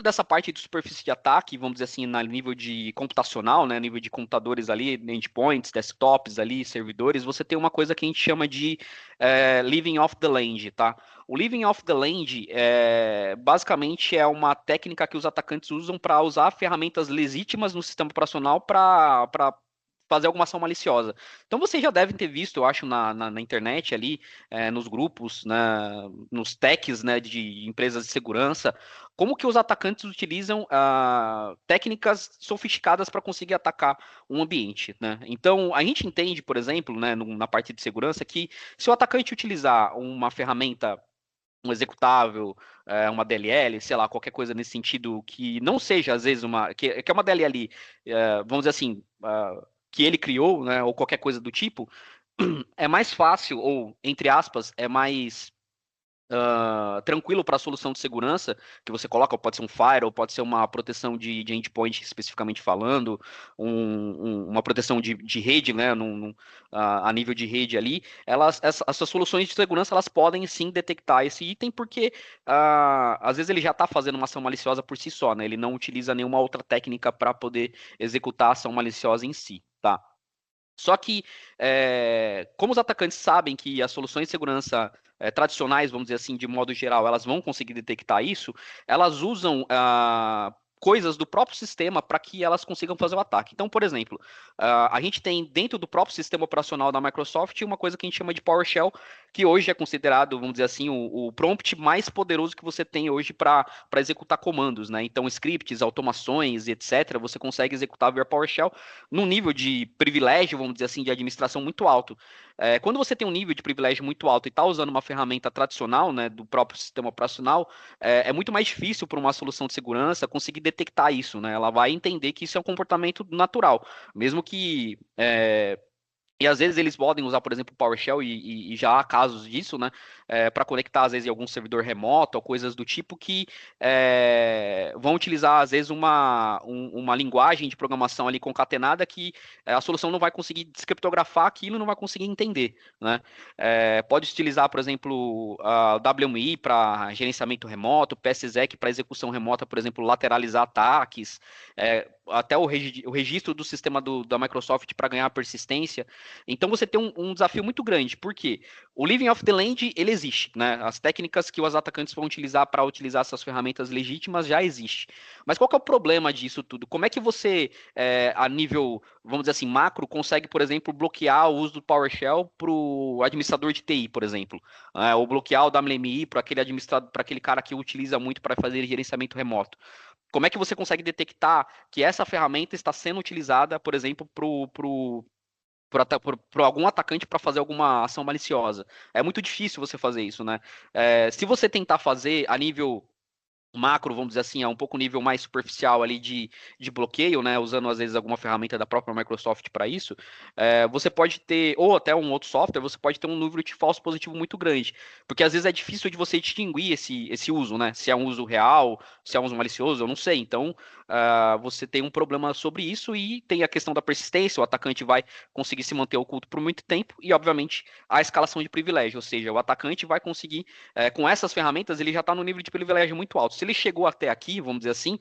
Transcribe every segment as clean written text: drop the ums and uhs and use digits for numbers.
dentro dessa parte de superfície de ataque, vamos dizer assim, na nível de computacional, né, nível de computadores ali, endpoints, desktops ali, servidores, você tem uma coisa que a gente chama de living off the land, tá? O living off the land basicamente é uma técnica que os atacantes usam para usar ferramentas legítimas no sistema operacional para fazer alguma ação maliciosa. Então vocês já devem ter visto, eu acho, na internet ali, nos grupos, nos techs, né, de empresas de segurança, como que os atacantes utilizam técnicas sofisticadas para conseguir atacar um ambiente, né? Então a gente entende, por exemplo, né, na parte de segurança, que se o atacante utilizar uma ferramenta, um executável, uma DLL, sei lá, qualquer coisa nesse sentido que não seja, às vezes, que é uma DLL, vamos dizer assim, que ele criou, né, ou qualquer coisa do tipo, é mais fácil, ou, entre aspas, é mais tranquilo para a solução de segurança que você coloca, pode ser um firewall, pode ser uma proteção de endpoint especificamente falando, uma proteção de rede, né, a nível de rede ali, essas soluções de segurança elas podem sim detectar esse item porque às vezes ele já está fazendo uma ação maliciosa por si só, né, ele não utiliza nenhuma outra técnica para poder executar a ação maliciosa em si, tá? Só que, como os atacantes sabem que as soluções de segurança tradicionais, vamos dizer assim, de modo geral, elas vão conseguir detectar isso, elas usam coisas do próprio sistema para que elas consigam fazer o ataque. Então, por exemplo, a gente tem dentro do próprio sistema operacional da Microsoft uma coisa que a gente chama de PowerShell, que hoje é considerado, vamos dizer assim, o prompt mais poderoso que você tem hoje para executar comandos, né? Então, scripts, automações, etc., você consegue executar via PowerShell num nível de privilégio, vamos dizer assim, de administração muito alto. Quando você tem um nível de privilégio muito alto e está usando uma ferramenta tradicional, né, do próprio sistema operacional, é muito mais difícil para uma solução de segurança conseguir detectar isso, né? Ela vai entender que isso é um comportamento natural, mesmo que e às vezes eles podem usar, por exemplo, o PowerShell, e já há casos disso, né? Para conectar, às vezes, em algum servidor remoto ou coisas do tipo que vão utilizar, às vezes, uma linguagem de programação ali concatenada que a solução não vai conseguir descriptografar aquilo e não vai conseguir entender, né? Pode utilizar, por exemplo, a WMI para gerenciamento remoto, PSExec para execução remota, por exemplo, lateralizar ataques, até o registro do sistema da Microsoft para ganhar persistência. Então você tem um desafio muito grande, porque o Living of the Land, ele existe, né? As técnicas que os atacantes vão utilizar para utilizar essas ferramentas legítimas já existe. Mas qual que é o problema disso tudo? Como é que você, a nível, vamos dizer assim, macro, consegue, por exemplo, bloquear o uso do PowerShell para o administrador de TI, por exemplo? Ou bloquear o WMI para aquele administrador, para aquele cara que utiliza muito para fazer gerenciamento remoto? Como é que você consegue detectar que essa ferramenta está sendo utilizada, por exemplo, por algum atacante para fazer alguma ação maliciosa? É muito difícil você fazer isso, né? Se você tentar fazer a nível macro, vamos dizer assim, é um pouco nível mais superficial ali de bloqueio, né? Usando às vezes alguma ferramenta da própria Microsoft para isso, você pode ter, ou até um outro software, você pode ter um número de falso positivo muito grande. Porque às vezes é difícil de você distinguir esse uso, né? Se é um uso real, se é um uso malicioso, eu não sei. Então, você tem um problema sobre isso e tem a questão da persistência, o atacante vai conseguir se manter oculto por muito tempo e, obviamente, a escalação de privilégio, ou seja, o atacante vai conseguir, com essas ferramentas, ele já está no nível de privilégio muito alto. Se ele chegou até aqui, vamos dizer assim,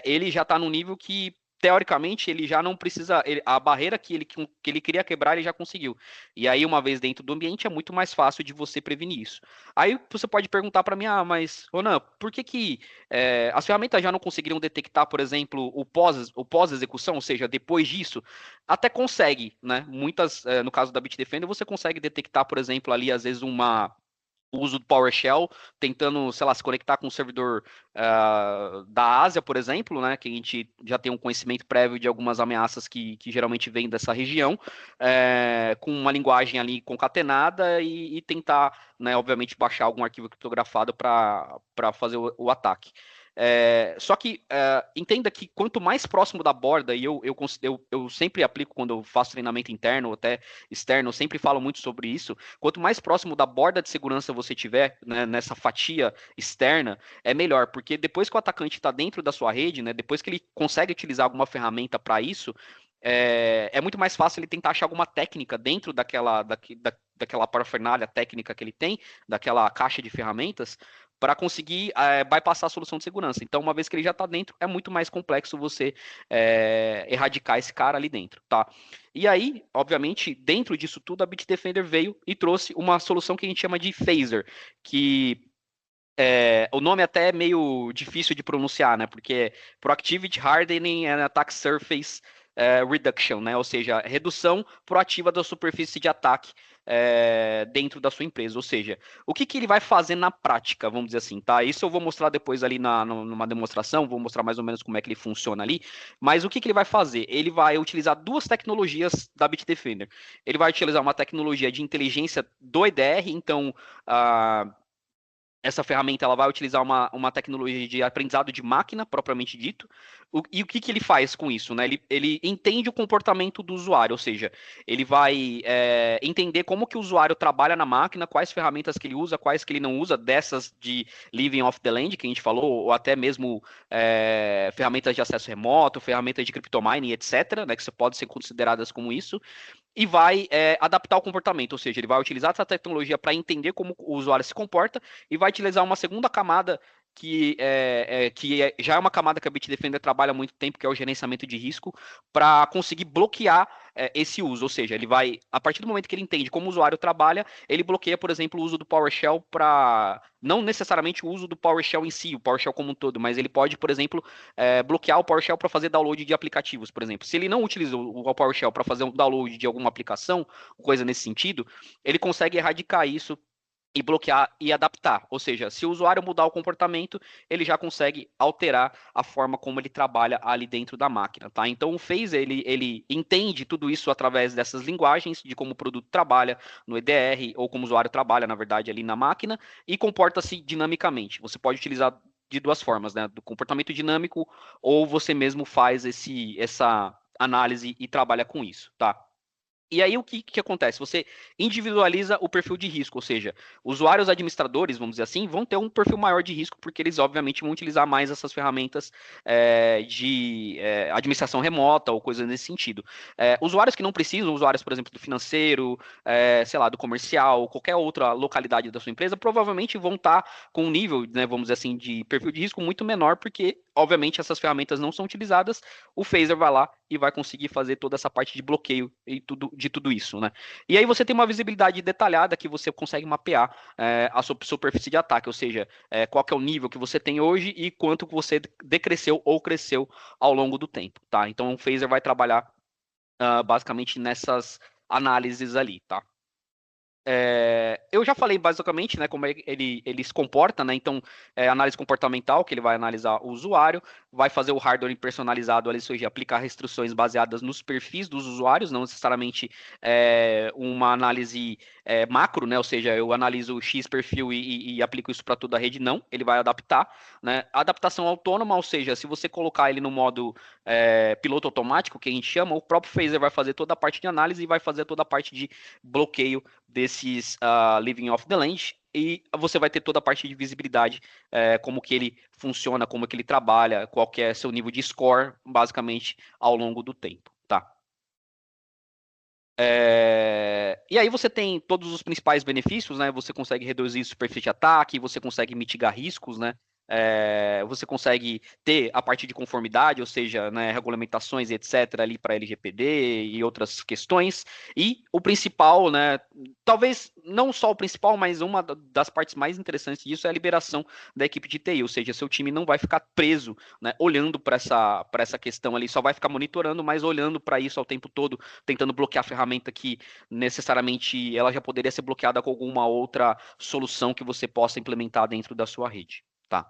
ele já está no nível que, teoricamente, ele já não precisa. A barreira que ele queria quebrar, ele já conseguiu. E aí, uma vez dentro do ambiente, é muito mais fácil de você prevenir isso. Aí você pode perguntar para mim, mas, Ronan, por que as ferramentas já não conseguiriam detectar, por exemplo, o pós-execução, ou seja, depois disso? Até consegue, né? Muitas, no caso da Bitdefender, você consegue detectar, por exemplo, ali, às vezes, o uso do PowerShell, tentando, sei lá, se conectar com um servidor da Ásia, por exemplo, né, que a gente já tem um conhecimento prévio de algumas ameaças que geralmente vêm dessa região, com uma linguagem ali concatenada e tentar, né, obviamente, baixar algum arquivo criptografado para fazer o ataque. Só que entenda que quanto mais próximo da borda, e eu sempre aplico quando eu faço treinamento interno ou até externo, eu sempre falo muito sobre isso, quanto mais próximo da borda de segurança você tiver, né, nessa fatia externa, é melhor, porque depois que o atacante está dentro da sua rede, né, depois que ele consegue utilizar alguma ferramenta para isso, é muito mais fácil ele tentar achar alguma técnica dentro daquela parafernália técnica que ele tem, daquela caixa de ferramentas, para conseguir bypassar a solução de segurança. Então, uma vez que ele já está dentro, é muito mais complexo você erradicar esse cara ali dentro, tá? E aí, obviamente, dentro disso tudo, a Bitdefender veio e trouxe uma solução que a gente chama de Phaser, que o nome até é meio difícil de pronunciar, né? Porque é Proactivity Hardening and Attack Surface Reduction, né? Ou seja, redução proativa da superfície de ataque dentro da sua empresa. Ou seja, o que ele vai fazer na prática, vamos dizer assim, tá? Isso eu vou mostrar depois ali numa demonstração, vou mostrar mais ou menos como é que ele funciona ali. Mas o que ele vai fazer? Ele vai utilizar duas tecnologias da Bitdefender. Ele vai utilizar uma tecnologia de inteligência do EDR, então essa ferramenta ela vai utilizar uma tecnologia de aprendizado de máquina, propriamente dito. E o que ele faz com isso? Né? Ele entende o comportamento do usuário, ou seja, ele vai entender como que o usuário trabalha na máquina, quais ferramentas que ele usa, quais que ele não usa, dessas de living off the land, que a gente falou, ou até mesmo ferramentas de acesso remoto, ferramentas de cryptomining, etc., né, que podem ser consideradas como isso, e vai adaptar o comportamento, ou seja, ele vai utilizar essa tecnologia para entender como o usuário se comporta e vai utilizar uma segunda camada que já é uma camada que a Bitdefender trabalha há muito tempo, que é o gerenciamento de risco, para conseguir bloquear esse uso, ou seja, ele vai, a partir do momento que ele entende como o usuário trabalha, ele bloqueia, por exemplo, o uso do PowerShell para, não necessariamente o uso do PowerShell em si, o PowerShell como um todo, mas ele pode, por exemplo, bloquear o PowerShell para fazer download de aplicativos, por exemplo. Se ele não utiliza o PowerShell para fazer um download de alguma aplicação, coisa nesse sentido, ele consegue erradicar isso e bloquear e adaptar. Ou seja, se o usuário mudar o comportamento, ele já consegue alterar a forma como ele trabalha ali dentro da máquina, tá? Então o Phaser, ele entende tudo isso através dessas linguagens, de como o produto trabalha no EDR, ou como o usuário trabalha, na verdade, ali na máquina, e comporta-se dinamicamente. Você pode utilizar de duas formas, né? Do comportamento dinâmico, ou você mesmo faz essa análise e trabalha com isso, tá? E aí o que acontece? Você individualiza o perfil de risco, ou seja, usuários administradores, vamos dizer assim, vão ter um perfil maior de risco, porque eles obviamente vão utilizar mais essas ferramentas de administração remota ou coisas nesse sentido. Usuários que não precisam, usuários, por exemplo, do financeiro, sei lá, do comercial, qualquer outra localidade da sua empresa, provavelmente vão estar com um nível, né, vamos dizer assim, de perfil de risco muito menor, porque obviamente essas ferramentas não são utilizadas, o Phaser vai lá e vai conseguir fazer toda essa parte de bloqueio e de tudo isso, né? E aí você tem uma visibilidade detalhada que você consegue mapear a sua superfície de ataque, ou seja, qual que é o nível que você tem hoje e quanto você decresceu ou cresceu ao longo do tempo, tá? Então o Phaser vai trabalhar basicamente nessas análises ali, tá? Eu já falei basicamente, né, como ele se comporta, né? Então, análise comportamental, que ele vai analisar o usuário, vai fazer o hardware personalizado ali, ou seja, aplicar restrições baseadas nos perfis dos usuários, não necessariamente uma análise macro, né? Ou seja, eu analiso o X perfil e aplico isso para toda a rede, não. Ele vai adaptar, né? Adaptação autônoma, ou seja, se você colocar ele no modo piloto automático, que a gente chama, o próprio Phaser vai fazer toda a parte de análise e vai fazer toda a parte de bloqueio desses Living Off the Land, e você vai ter toda a parte de visibilidade, como que ele funciona, como que ele trabalha, qual que é seu nível de score, basicamente, ao longo do tempo, tá? E aí você tem todos os principais benefícios, né? Você consegue reduzir superfície de ataque, você consegue mitigar riscos, né? Você consegue ter a parte de conformidade, ou seja, né, regulamentações e etc. ali para LGPD e outras questões. E o principal, né? Talvez não só o principal, mas uma das partes mais interessantes disso é a liberação da equipe de TI, ou seja, seu time não vai ficar preso, né, olhando para essa questão ali, só vai ficar monitorando, mas olhando para isso ao tempo todo, tentando bloquear a ferramenta que necessariamente ela já poderia ser bloqueada com alguma outra solução que você possa implementar dentro da sua rede, tá?